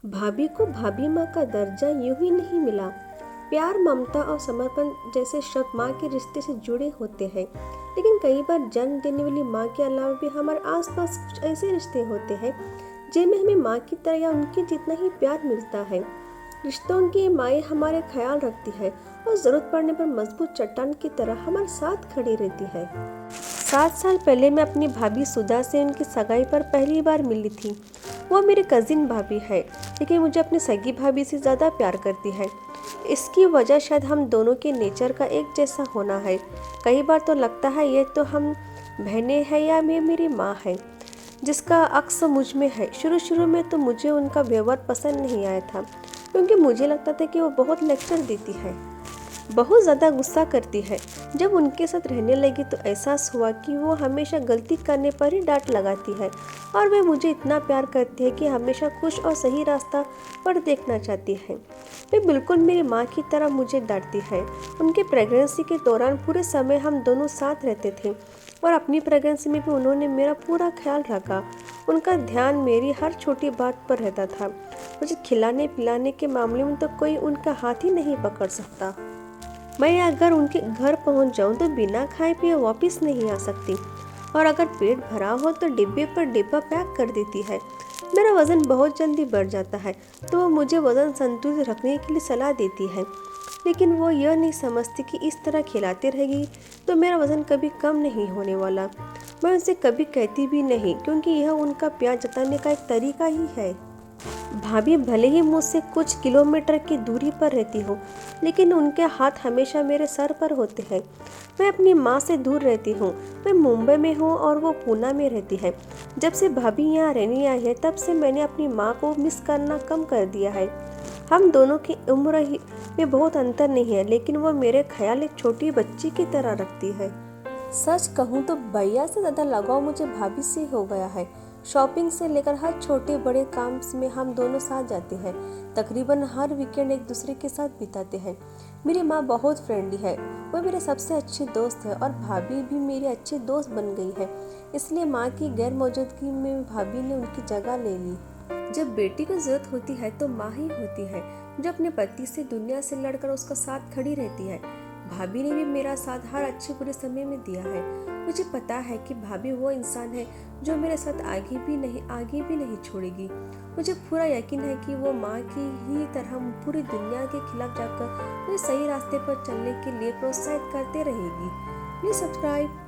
भाभी को भाभी माँ का दर्जा यूं ही नहीं मिला। प्यार, ममता और समर्पण जैसे शब्द माँ के रिश्ते से जुड़े होते हैं, लेकिन कई बार जन्म देने वाली माँ के अलावा भी हमारे आसपास कुछ ऐसे रिश्ते होते हैं जिनमें हमें माँ की तरह या उनके जितना ही प्यार मिलता है। रिश्तों की माएँ हमारे ख्याल रखती है और ज़रूरत पड़ने पर मजबूत चट्टान की तरह हमारे साथ खड़ी रहती है। 7 साल पहले मैं अपनी भाभी सुधा से उनकी सगाई पर पहली बार मिली थी। वो मेरी कजिन भाभी है, लेकिन मुझे अपनी सगी भाभी से ज़्यादा प्यार करती है। इसकी वजह शायद हम दोनों के नेचर का एक जैसा होना है। कई बार तो लगता है ये तो हम बहनें हैं या ये मेरी माँ है, जिसका अक्स मुझ में है। शुरू में तो मुझे उनका व्यवहार पसंद नहीं आया था, क्योंकि मुझे लगता था कि वो बहुत लेक्चर देती है, बहुत ज़्यादा गुस्सा करती है। जब उनके साथ रहने लगी तो एहसास हुआ कि वो हमेशा गलती करने पर ही डांट लगाती है और वे मुझे इतना प्यार करती है कि हमेशा खुश और सही रास्ता पर देखना चाहती है। वे बिल्कुल मेरी माँ की तरह मुझे डांटती है। उनके प्रेगनेंसी के दौरान पूरे समय हम दोनों साथ रहते थे और अपनी प्रेगनेंसी में भी उन्होंने मेरा पूरा ख्याल रखा। उनका ध्यान मेरी हर छोटी बात पर रहता था। मुझे खिलाने पिलाने के मामले में तो कोई उनका हाथ ही नहीं पकड़ सकता। मैं अगर उनके घर पहुंच जाऊं तो बिना खाए पिए वापस नहीं आ सकती, और अगर पेट भरा हो तो डिब्बे पर डिब्बा पैक कर देती है। मेरा वज़न बहुत जल्दी बढ़ जाता है तो वो मुझे वज़न संतुलित रखने के लिए सलाह देती है, लेकिन वो यह नहीं समझती कि इस तरह खिलाते रहेगी तो मेरा वज़न कभी कम नहीं होने वाला। मैं उनसे कभी कहती भी नहीं, क्योंकि यह उनका प्यार जताने का एक तरीका ही है। भाभी भले ही मुझसे कुछ किलोमीटर की दूरी पर रहती हो, लेकिन उनके हाथ हमेशा मेरे सर पर होते हैं। मैं अपनी माँ से दूर रहती हूँ। मैं मुंबई में हूँ और वो पूना में रहती है। जब से भाभी यहाँ रहने आई है तब से मैंने अपनी माँ को मिस करना कम कर दिया है। हम दोनों की उम्र ही में बहुत अंतर नहीं है, लेकिन वो मेरे ख्याल एक छोटी बच्ची की तरह रखती है। सच कहूँ तो भैया से ज़्यादा लगाव मुझे भाभी से हो गया है। शॉपिंग से लेकर हर छोटे बड़े काम में हम दोनों साथ जाते हैं। तकरीबन हर वीकेंड एक दूसरे के साथ बिताते हैं। मेरी माँ बहुत फ्रेंडली है, वो मेरे सबसे अच्छी दोस्त है और भाभी भी मेरी अच्छी दोस्त बन गई है। इसलिए माँ की गैर मौजूदगी में भाभी ने उनकी जगह ले ली। जब बेटी को जरूरत होती है तो माँ ही होती है, जो अपने पति से दुनिया से लड़कर उसका साथ खड़ी रहती है। भाभी ने भी मेरा साथ हर अच्छे बुरे समय में दिया है। मुझे पता है कि भाभी वो इंसान है जो मेरे साथ आगे भी नहीं छोड़ेगी। मुझे पूरा यकीन है कि वो माँ की ही तरह पूरी दुनिया के खिलाफ जाकर मुझे सही रास्ते पर चलने के लिए प्रोत्साहित करते रहेगी। Please subscribe.